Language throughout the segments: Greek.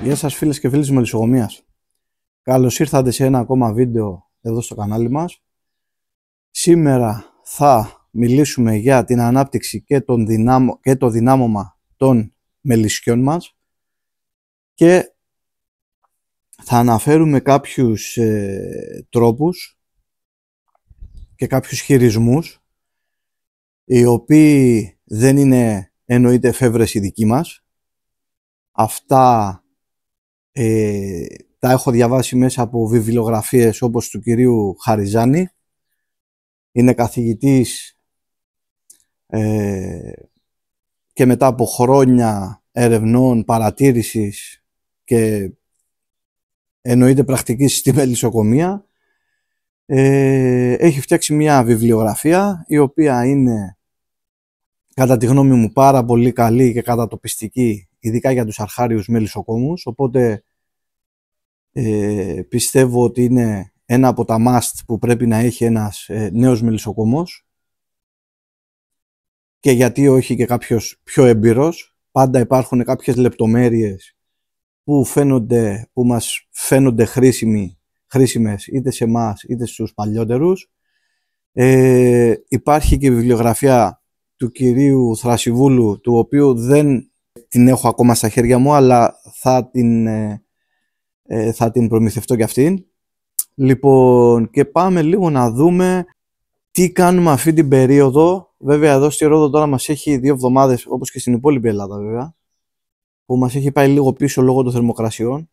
Γεια σας φίλες και φίλοι της Μελισσοκομείας. Καλώς ήρθατε σε ένα ακόμα βίντεο εδώ στο κανάλι μας. Σήμερα θα μιλήσουμε για την ανάπτυξη και το δυνάμωμα των μελισσιών μας και θα αναφέρουμε κάποιους τρόπους και κάποιους χειρισμούς οι οποίοι δεν είναι εννοείται εφεύρεση δική μας. Αυτά τα έχω διαβάσει μέσα από βιβλιογραφίες όπως του κυρίου Χαριζάνη. Είναι καθηγητής και μετά από χρόνια ερευνών, παρατήρησης και εννοείται πρακτικής στη μελισσοκομεία, έχει φτιάξει μια βιβλιογραφία η οποία είναι κατά τη γνώμη μου πάρα πολύ καλή και κατατοπιστική, ειδικά για τους αρχάριους μελισσοκόμους, οπότε πιστεύω ότι είναι ένα από τα must που πρέπει να έχει ένας νέος μελισσοκόμος, και γιατί όχι και κάποιος πιο έμπειρος. Πάντα υπάρχουν κάποιες λεπτομέρειες που μας φαίνονται χρήσιμες είτε σε εμάς είτε στους παλιότερους. Υπάρχει και η βιβλιογραφία του κυρίου Θρασιβούλου, του οποίου δεν την έχω ακόμα στα χέρια μου, αλλά θα την προμηθευτώ κι αυτήν. Λοιπόν, και πάμε λίγο να δούμε τι κάνουμε αυτή την περίοδο. Βέβαια εδώ στη Ρόδο τώρα μας έχει 2 εβδομάδες, όπως και στην υπόλοιπη Ελλάδα βέβαια, που μας έχει πάει λίγο πίσω λόγω των θερμοκρασιών.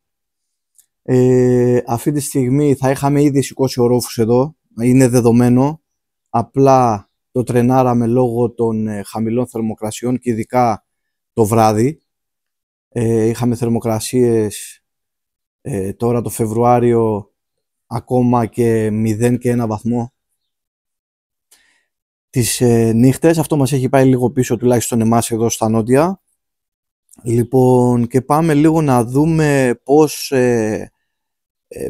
Αυτή τη στιγμή θα είχαμε ήδη σηκώσει ορόφους εδώ, είναι δεδομένο, απλά το τρενάραμε λόγω των χαμηλών θερμοκρασιών και ειδικά το βράδυ. Είχαμε θερμοκρασίες τώρα το Φεβρουάριο ακόμα και 0 και 1 βαθμό τις νύχτες. Αυτό μας έχει πάει λίγο πίσω, τουλάχιστον εμάς εδώ στα νότια. Λοιπόν, και πάμε λίγο να δούμε πώς,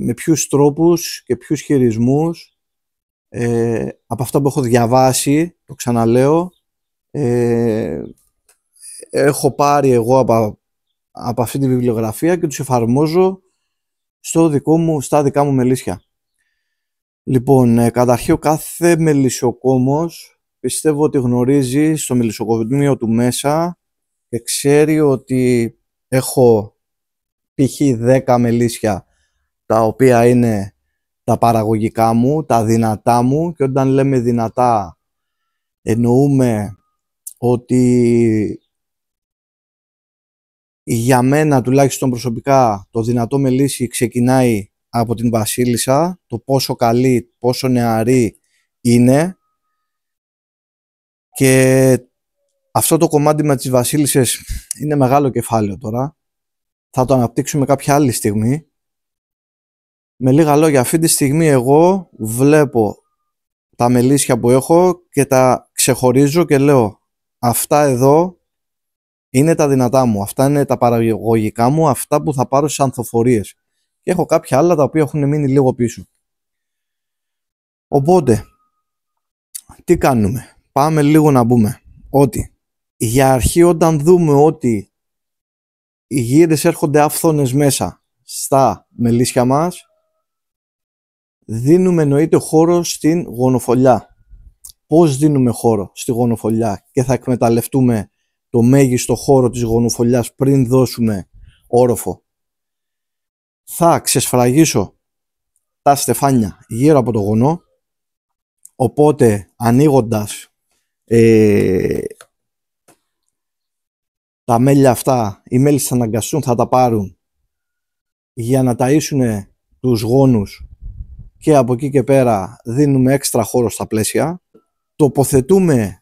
με ποιους τρόπους και ποιους χειρισμούς, από αυτά που έχω διαβάσει, το ξαναλέω, έχω πάρει εγώ από αυτή τη βιβλιογραφία και τους εφαρμόζω στα δικά μου μελίσια. Λοιπόν, καταρχήν ο κάθε μελισσοκόμος πιστεύω ότι γνωρίζει στο μελισσοκομείο του μέσα και ξέρει ότι έχω π.χ. 10 μελίσια τα οποία είναι τα παραγωγικά μου, τα δυνατά μου, και όταν λέμε δυνατά εννοούμε ότι για μένα τουλάχιστον προσωπικά το δυνατό μελίσι ξεκινάει από την Βασίλισσα, το πόσο καλή, πόσο νεαρή είναι, και αυτό το κομμάτι με τις Βασίλισσες είναι μεγάλο κεφάλαιο τώρα, θα το αναπτύξουμε κάποια άλλη στιγμή. Με λίγα λόγια, αυτή τη στιγμή εγώ βλέπω τα μελίσια που έχω και τα ξεχωρίζω και λέω αυτά εδώ είναι τα δυνατά μου, αυτά είναι τα παραγωγικά μου, αυτά που θα πάρω στις ανθοφορίες, και έχω κάποια άλλα τα οποία έχουν μείνει λίγο πίσω. Οπότε τι κάνουμε? Πάμε λίγο να πούμε ότι για αρχή, όταν δούμε ότι οι γύρες έρχονται άφθονες μέσα στα μελίσια μας, δίνουμε εννοείται χώρο στην γονοφολιά. Πώς δίνουμε χώρο στη γονοφολιά και θα εκμεταλλευτούμε το μέγιστο χώρο της γονοφολιάς πριν δώσουμε όροφο? Θα ξεσφραγίσω τα στεφάνια γύρω από το γονό, οπότε ανοίγοντας τα μέλια αυτά, οι μέλισσες θα αναγκαστούν, θα τα πάρουν για να ταΐσουν τους γόνους, και από εκεί και πέρα δίνουμε έξτρα χώρο στα πλαίσια. Τοποθετούμε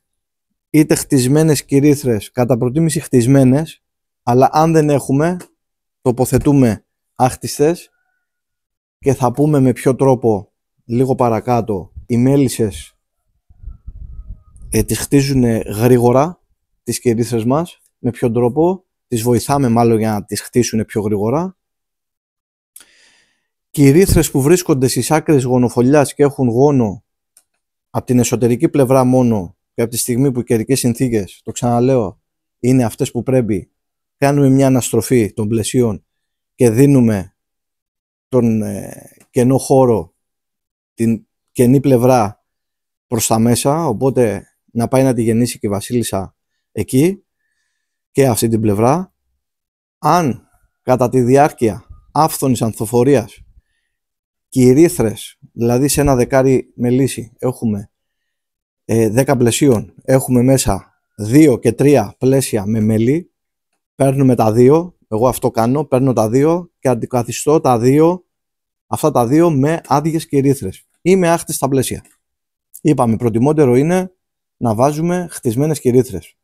είτε χτισμένες κυρίθρες, κατά προτίμηση χτισμένες, αλλά αν δεν έχουμε, τοποθετούμε άχτιστες, και θα πούμε με ποιο τρόπο λίγο παρακάτω. Οι μέλισσες τις χτίζουν γρήγορα τις κυρίθρες μας, με ποιον τρόπο τις βοηθάμε μάλλον για να τις χτίσουν πιο γρήγορα. Κυρίθρες που βρίσκονται στις άκρες γονοφολιάς και έχουν γόνο από την εσωτερική πλευρά μόνο, και από τη στιγμή που οι καιρικές συνθήκες, το ξαναλέω, είναι αυτές που πρέπει, κάνουμε μια αναστροφή των πλαισίων και δίνουμε τον κενό χώρο, την κενή πλευρά προς τα μέσα, οπότε να πάει να τη γεννήσει και η βασίλισσα εκεί και αυτή την πλευρά. Αν κατά τη διάρκεια άφθονης ανθοφορίας κυρίθρες, δηλαδή σε ένα δεκάρι μελίσι έχουμε 10 πλαισίων, έχουμε μέσα 2 και 3 πλαίσια με μέλι, παίρνουμε τα 2, εγώ αυτό κάνω, παίρνω τα 2 και αντικαθιστώ αυτά τα 2 με άδειες κυρίθρες ή με άχτιστα πλαίσια. Είπαμε, προτιμότερο είναι να βάζουμε χτισμένες κυρίθρες.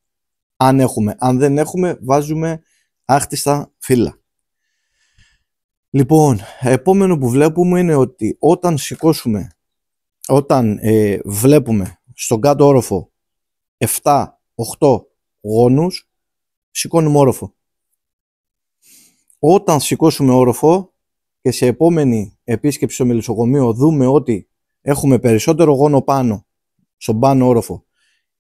Αν δεν έχουμε, βάζουμε άχτιστα φύλλα. Λοιπόν, επόμενο που βλέπουμε είναι ότι όταν βλέπουμε στον κάτω όροφο 7-8 γόνους, σηκώνουμε όροφο. Όταν σηκώσουμε όροφο και σε επόμενη επίσκεψη στο μελισσοκομείο δούμε ότι έχουμε περισσότερο γόνο πάνω, στον πάνω όροφο,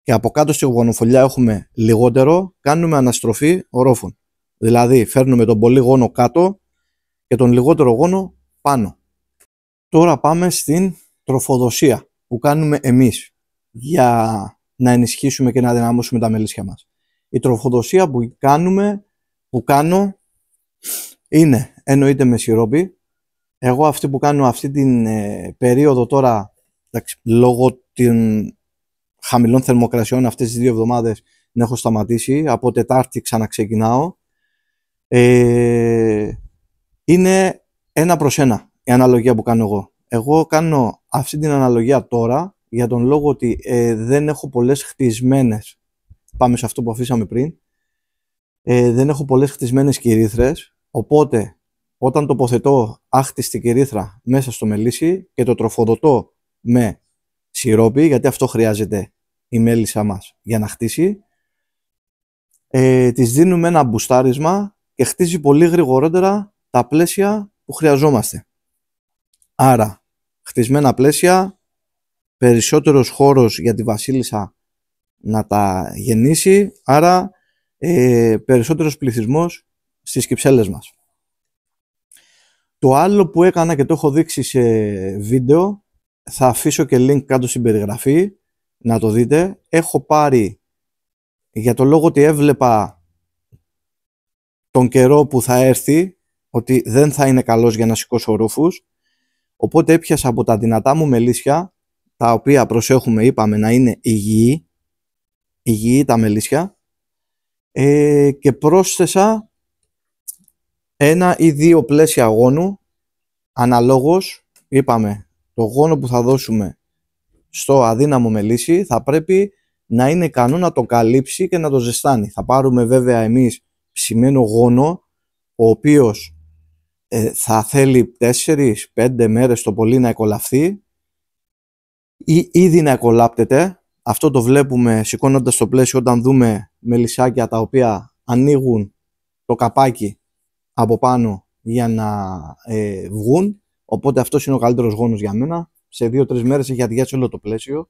και από κάτω στη γονοφολιά έχουμε λιγότερο, κάνουμε αναστροφή ορόφων. Δηλαδή φέρνουμε τον πολύ γόνο κάτω και τον λιγότερο γόνο πάνω. Τώρα πάμε στην τροφοδοσία που κάνουμε εμείς για να ενισχύσουμε και να δυναμώσουμε τα μελίσια μας. Η τροφοδοσία που κάνω είναι, εννοείται με σιρόπι. Εγώ αυτή που κάνω αυτή την περίοδο τώρα, λόγω των χαμηλών θερμοκρασιών αυτές τις 2 εβδομάδες την έχω σταματήσει, από Τετάρτη ξαναξεκινάω. Είναι 1 προς 1 η αναλογία που κάνω εγώ. Εγώ κάνω αυτή την αναλογία τώρα για τον λόγο ότι δεν έχω πολλές χτισμένες, πάμε σε αυτό που αφήσαμε πριν, δεν έχω πολλές χτισμένες κυρίθρες, οπότε όταν τοποθετώ άχτιστη κυρίθρα μέσα στο μελίσι και το τροφοδοτώ με σιρόπι, γιατί αυτό χρειάζεται η μέλισσα μας για να χτίσει, της δίνουμε ένα μπουστάρισμα και χτίζει πολύ γρηγορότερα τα πλαίσια που χρειαζόμαστε. Άρα, χτισμένα πλαίσια, περισσότερος χώρος για τη βασίλισσα να τα γεννήσει, άρα περισσότερος πληθυσμός στις κυψέλες μας. Το άλλο που έκανα και το έχω δείξει σε βίντεο, θα αφήσω και link κάτω στην περιγραφή να το δείτε. Έχω πάρει, για το λόγο ότι έβλεπα τον καιρό που θα έρθει, ότι δεν θα είναι καλός για να σηκώσω ρούφους, οπότε έπιασα από τα δυνατά μου μελίσια, τα οποία προσέχουμε, είπαμε, να είναι υγιή τα μελίσια, και πρόσθεσα 1 ή 2 πλαίσια γόνου, αναλόγως, είπαμε, το γόνο που θα δώσουμε στο αδύναμο μελίσι θα πρέπει να είναι ικανό να το καλύψει και να το ζεστάνει. Θα πάρουμε βέβαια εμείς ψημένο γόνο, ο οποίος θα θέλει 4-5 μέρες το πολύ να εκολαφθεί ή ήδη να εκολάπτεται. Αυτό το βλέπουμε σηκώνοντας το πλαίσιο όταν δούμε μελισσάκια τα οποία ανοίγουν το καπάκι από πάνω για να βγουν. Οπότε αυτός είναι ο καλύτερος γόνος για μένα. Σε 2-3 μέρες έχει αδειάσει όλο το πλαίσιο.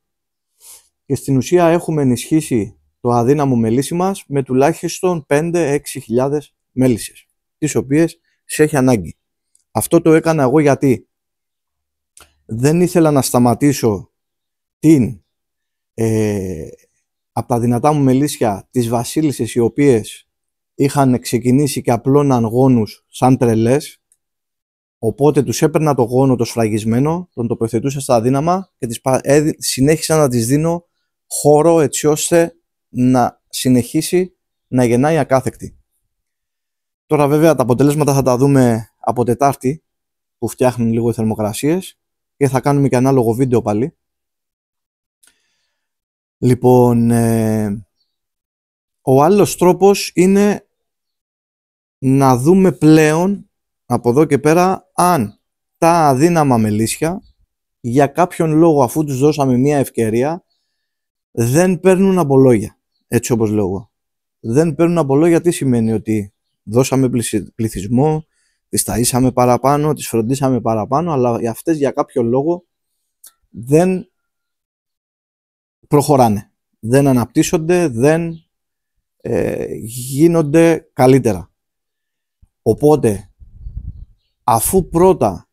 Και στην ουσία έχουμε ενισχύσει το αδύναμο μελίσι μας με τουλάχιστον 5-6 χιλιάδες μέλισσες, τις οποίες σε έχει ανάγκη. Αυτό το έκανα εγώ γιατί δεν ήθελα να σταματήσω από τα δυνατά μου μελίσια τις βασίλισσες, οι οποίες είχαν ξεκινήσει και απλώναν γόνους σαν τρελές. Οπότε τους έπαιρνα το γόνο το σφραγισμένο, τον τοποθετούσα στα αδύναμα και συνέχισα να τις δίνω χώρο έτσι ώστε να συνεχίσει να γεννάει ακάθεκτη. Τώρα βέβαια τα αποτελέσματα θα τα δούμε από Τετάρτη, που φτιάχνουν λίγο οι θερμοκρασίες, και θα κάνουμε και ανάλογο βίντεο πάλι. Λοιπόν, ο άλλος τρόπος είναι να δούμε πλέον από εδώ και πέρα αν τα αδύναμα μελίσια για κάποιον λόγο, αφού τους δώσαμε μια ευκαιρία, δεν παίρνουν αμπολόγια, έτσι όπως λέω εγώ. Δεν παίρνουν αμπολόγια τι σημαίνει? Ότι δώσαμε πληθυσμό, τις ταΐσαμε παραπάνω, τις φροντίσαμε παραπάνω, αλλά αυτές για κάποιο λόγο δεν προχωράνε, δεν αναπτύσσονται, δεν γίνονται καλύτερα. Οπότε αφού πρώτα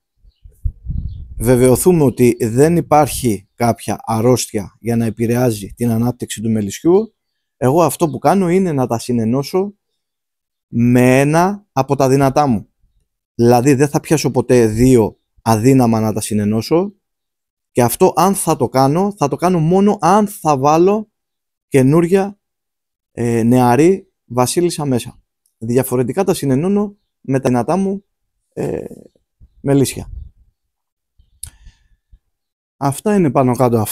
βεβαιωθούμε ότι δεν υπάρχει κάποια αρρώστια για να επηρεάζει την ανάπτυξη του μελισσιού, εγώ αυτό που κάνω είναι να τα συνενώσω με ένα από τα δυνατά μου. Δηλαδή δεν θα πιάσω ποτέ δύο αδύναμα να τα συνενώσω, και αυτό αν θα το κάνω μόνο αν θα βάλω καινούρια νεαρή βασίλισσα μέσα. Διαφορετικά τα συνενώνω με τα δυνατά μου μελίσια. Αυτά είναι πάνω κάτω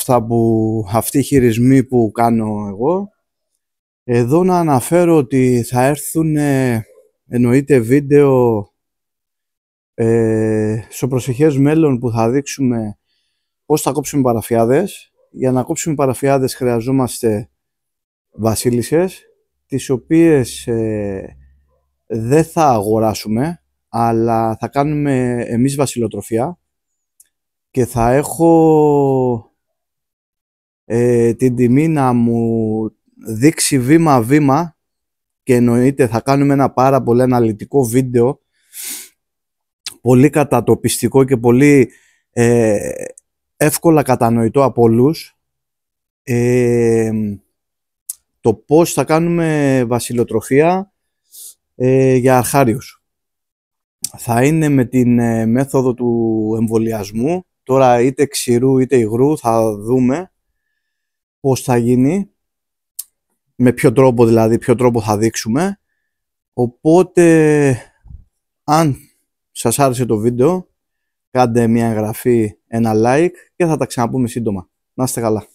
αυτοί οι χειρισμοί που κάνω εγώ. Εδώ να αναφέρω ότι θα έρθουν εννοείται βίντεο στο προσεχές μέλλον που θα δείξουμε πώς θα κόψουμε παραφιάδες. Για να κόψουμε παραφιάδες χρειαζόμαστε βασίλισσες, τις οποίες δεν θα αγοράσουμε, αλλά θα κάνουμε εμείς βασιλοτροφία, και θα έχω την τιμή να μου δείξει βήμα-βήμα, και εννοείται θα κάνουμε ένα πάρα πολύ αναλυτικό βίντεο, πολύ κατατοπιστικό και πολύ εύκολα κατανοητό από όλους, το πώς θα κάνουμε βασιλοτροφία για αρχάριους. Θα είναι με την μέθοδο του εμβολιασμού. Τώρα είτε ξηρού είτε υγρού, θα δούμε πώς θα γίνει, με ποιο τρόπο δηλαδή, ποιο τρόπο θα δείξουμε. Οπότε αν σας άρεσε το βίντεο, κάντε μια εγγραφή, ένα like, και θα τα ξαναπούμε σύντομα. Να είστε καλά.